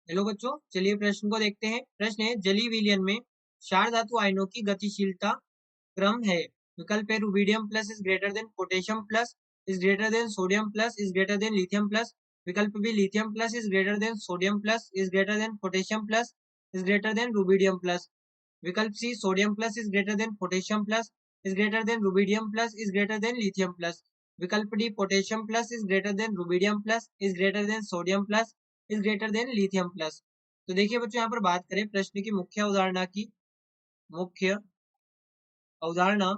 Hello बच्चों, चलिए प्रश्न को देखते हैं। प्रश्न है, जलीय विलयन में क्षार धातु आयनों की गतिशीलता क्रम है। विकल्प है, rubidium plus is greater than potassium plus is greater than sodium plus is greater than lithium plus. विकल्प B, lithium plus is greater than sodium plus is greater than potassium plus is greater than rubidium plus. विकल्प C, sodium plus is greater than potassium plus is greater than rubidium plus is greater than lithium plus. विकल्प D, potassium plus is greater than rubidium plus is greater than sodium plus is greater than lithium plus. तो देखिए बच्चों, यहाँ पर बात करें प्रश्न की मुख्य अवधारणा की। मुख्य अवधारणा,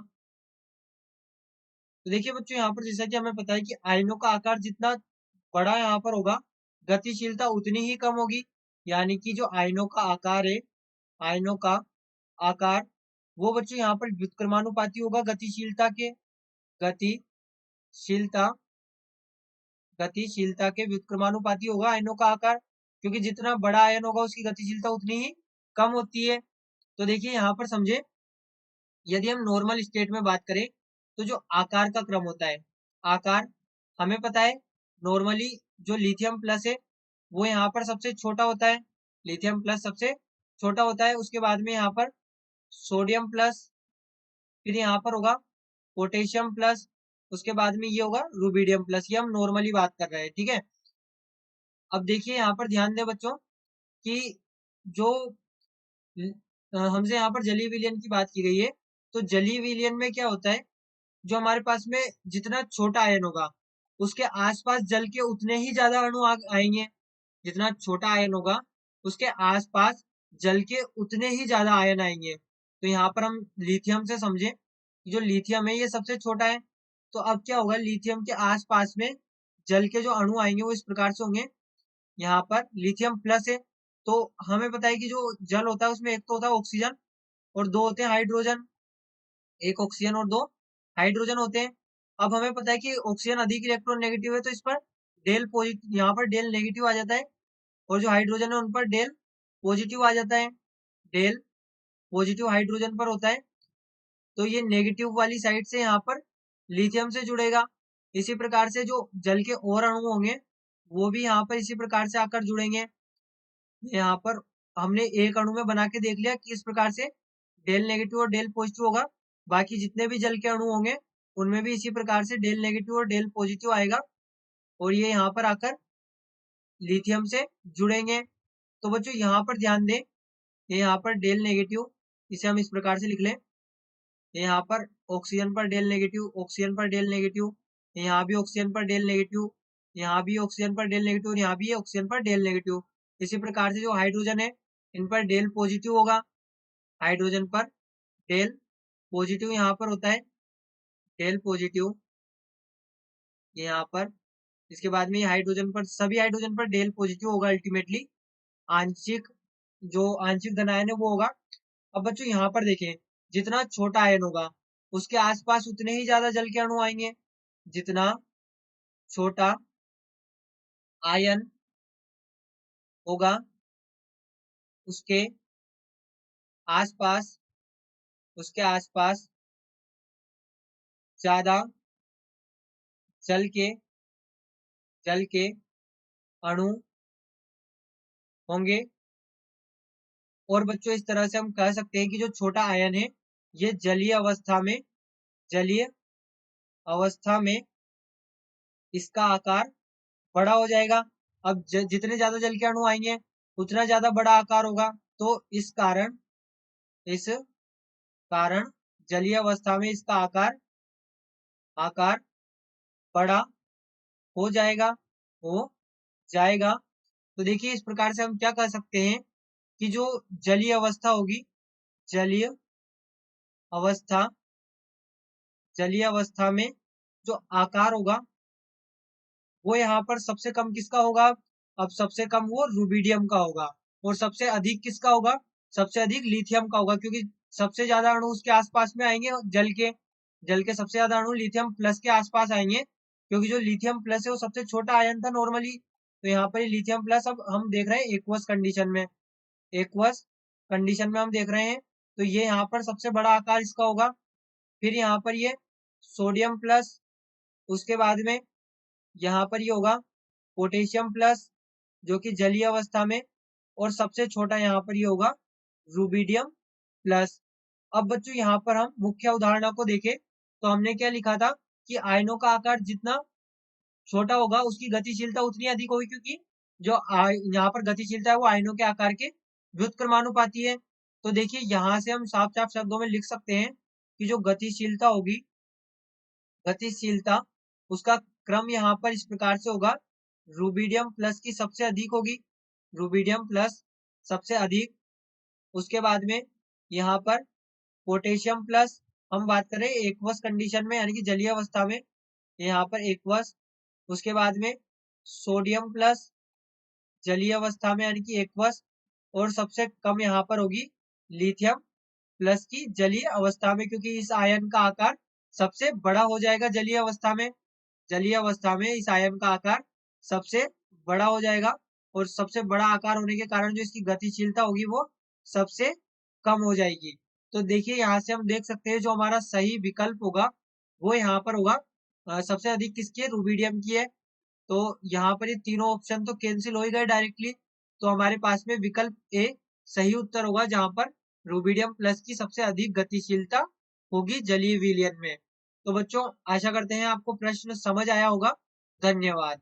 तो देखिए बच्चों, यहाँ पर जैसा कि हमें पता है कि आयनों का आकार जितना बड़ा यहाँ पर होगा, गतिशीलता उतनी ही कम होगी। यानी कि जो आयनों का आकार है, आयनों का आकार, वो बच्चों यहाँ पर व्युत्क्रमानुपाती होगा गतिशीलता के। गतिशीलता गतिशीलता के व्युत्क्रमानुपाती होगा आयनों का आकार, क्योंकि जितना बड़ा आयन होगा उसकी गतिशीलता उतनी ही कम होती है। तो देखिए यहाँ पर समझे, यदि हम नॉर्मल स्टेट में बात करें तो जो आकार का क्रम होता है, आकार हमें पता है नॉर्मली जो लिथियम प्लस है वो यहाँ पर सबसे छोटा होता है। लिथियम प्लस सबसे छोटा होता है, उसके बाद में यहाँ पर सोडियम प्लस, फिर यहाँ पर होगा पोटेशियम प्लस, उसके बाद में ये होगा रुबीडियम प्लस। ये हम नॉर्मली बात कर रहे हैं, ठीक है। अब देखिए यहाँ पर ध्यान दें बच्चों कि जो हमसे यहाँ पर जलीय विलयन की बात की गई है, तो जलीय विलयन में क्या होता है, जो हमारे पास में जितना छोटा आयन होगा उसके आसपास जल के उतने ही ज्यादा अणु आएंगे। जितना छोटा आयन होगा उसके आसपास जल के उतने ही ज्यादा आयन आएंगे। तो यहाँ पर हम लिथियम से समझे, जो लिथियम है ये सबसे छोटा है। तो अब क्या होगा, लिथियम के आसपास में जल के जो अणु आएंगे वो इस प्रकार से होंगे। यहाँ पर लिथियम प्लस है, तो हमें पता है कि जो जल होता है उसमें एक तो होता है ऑक्सीजन और दो होते हैं हाइड्रोजन। एक ऑक्सीजन और दो हाइड्रोजन होते हैं। अब हमें पता है कि ऑक्सीजन अधिक इलेक्ट्रॉन नेगेटिव है, तो इस पर डेल पॉजिटिव, यहाँ पर डेल नेगेटिव आ जाता है, और जो हाइड्रोजन है उन पर डेल पॉजिटिव आ जाता है। डेल पॉजिटिव हाइड्रोजन पर होता है, तो ये नेगेटिव वाली साइड से यहाँ पर लिथियम से जुड़ेगा। इसी प्रकार से जो जल के और अणु होंगे वो भी यहाँ पर इसी प्रकार से आकर जुड़ेंगे। यहाँ पर हमने एक अणु में बना के देख लिया कि इस प्रकार से डेल नेगेटिव और डेल पॉजिटिव होगा। बाकी जितने भी जल के अणु होंगे उनमें भी इसी प्रकार से डेल नेगेटिव और डेल पॉजिटिव आएगा, और ये यहाँ पर आकर लिथियम से जुड़ेंगे। तो बच्चों यहाँ पर ध्यान दें, ये यहाँ पर डेल नेगेटिव, इसे हम इस प्रकार से लिख लें। यहाँ पर ऑक्सीजन पर डेल नेगेटिव, ऑक्सीजन पर डेल नेगेटिव, यहाँ भी ऑक्सीजन पर डेल नेगेटिव, यहाँ भी ऑक्सीजन पर डेल नेगेटिव, और यहाँ भी ऑक्सीजन पर डेल नेगेटिव। इसी प्रकार से जो हाइड्रोजन है इन पर डेल पॉजिटिव होगा। हाइड्रोजन पर डेल पॉजिटिव यहाँ पर होता है, डेल पॉजिटिव यहाँ पर। इसके बाद में हाइड्रोजन पर, सभी हाइड्रोजन पर डेल पॉजिटिव होगा अल्टीमेटली। आंशिक, जो आंशिक धन आयन है वो होगा। अब बच्चों यहाँ पर देखें, जितना छोटा आयन होगा उसके आसपास उतने ही ज्यादा जल के अणु आएंगे। जितना छोटा आयन होगा उसके आसपास, उसके आसपास ज्यादा जल के जल के अणु होंगे। और बच्चों इस तरह से हम कह सकते हैं कि जो छोटा आयन है ये जलीय अवस्था में, जलीय अवस्था में इसका आकार बड़ा हो जाएगा। अब जितने ज्यादा जल के अणु आएंगे उतना ज्यादा बड़ा आकार होगा। तो इस कारण जलीय अवस्था में इसका आकार आकार बड़ा हो जाएगा, हो जाएगा। तो देखिए इस प्रकार से हम क्या कर सकते हैं कि जो जलीय अवस्था होगी, जलीय अवस्था, जलीय अवस्था में जो आकार होगा वो यहाँ पर सबसे कम किसका होगा। अब सबसे कम वो रुबीडियम का होगा, और सबसे अधिक किसका होगा, सबसे अधिक लिथियम का होगा, क्योंकि सबसे ज्यादा अणु उसके आसपास में आएंगे। जल के सबसे ज्यादा अणु लिथियम प्लस के आसपास आएंगे, क्योंकि जो लिथियम प्लस है वो सबसे छोटा आयन था नॉर्मली। तो यहाँ पर लिथियम प्लस, अब हम देख रहे हैं एक्वस कंडीशन में, एक्वस कंडीशन में हम देख रहे हैं, तो ये यहाँ पर सबसे बड़ा आकार इसका होगा। फिर यहाँ पर ये सोडियम प्लस, उसके बाद में यहाँ पर ये होगा पोटेशियम प्लस, जो कि जलीय अवस्था में और सबसे छोटा यहाँ पर ये होगा रूबिडियम प्लस। अब बच्चों यहाँ पर हम मुख्य अवधारणा को देखें तो हमने क्या लिखा था कि आयनों का आकार जितना छोटा होगा उसकी गतिशीलता उतनी अधिक होगी, क्योंकि जो यहाँ पर गतिशीलता है वो आयनों के आकार के व्युत्क्रमानुपाती है। तो देखिए यहाँ से हम साफ साफ शब्दों में लिख सकते हैं कि जो गतिशीलता होगी, गतिशीलता उसका क्रम यहाँ पर इस प्रकार से होगा, रूबिडियम प्लस की सबसे अधिक होगी, रूबिडियम प्लस सबसे अधिक। उसके बाद में यहाँ पर पोटेशियम प्लस, हम बात करें एक्वस कंडीशन में यानी कि जलीय अवस्था में, यहाँ पर एक्वस। उसके बाद में सोडियम प्लस जलीय अवस्था में यानी कि एक्वस, और सबसे कम यहाँ पर होगी लिथियम प्लस की जलीय अवस्था में, क्योंकि इस आयन का आकार सबसे बड़ा हो जाएगा जलीय अवस्था में। जलीय अवस्था में इस आयन का आकार सबसे बड़ा हो जाएगा, और सबसे बड़ा आकार होने के कारण जो इसकी गतिशीलता होगी वो सबसे कम हो जाएगी। तो देखिए यहाँ से हम देख सकते हैं जो हमारा सही विकल्प होगा वो यहाँ पर होगा सबसे अधिक किसकी है, रूबिडियम की है। तो यहाँ पर ये तीनों ऑप्शन तो कैंसिल हो ही गए डायरेक्टली, तो हमारे पास में विकल्प ए सही उत्तर होगा, जहां पर रूबिडियम प्लस की सबसे अधिक गतिशीलता होगी जलीय विलयन में। तो बच्चों आशा करते हैं आपको प्रश्न समझ आया होगा। धन्यवाद।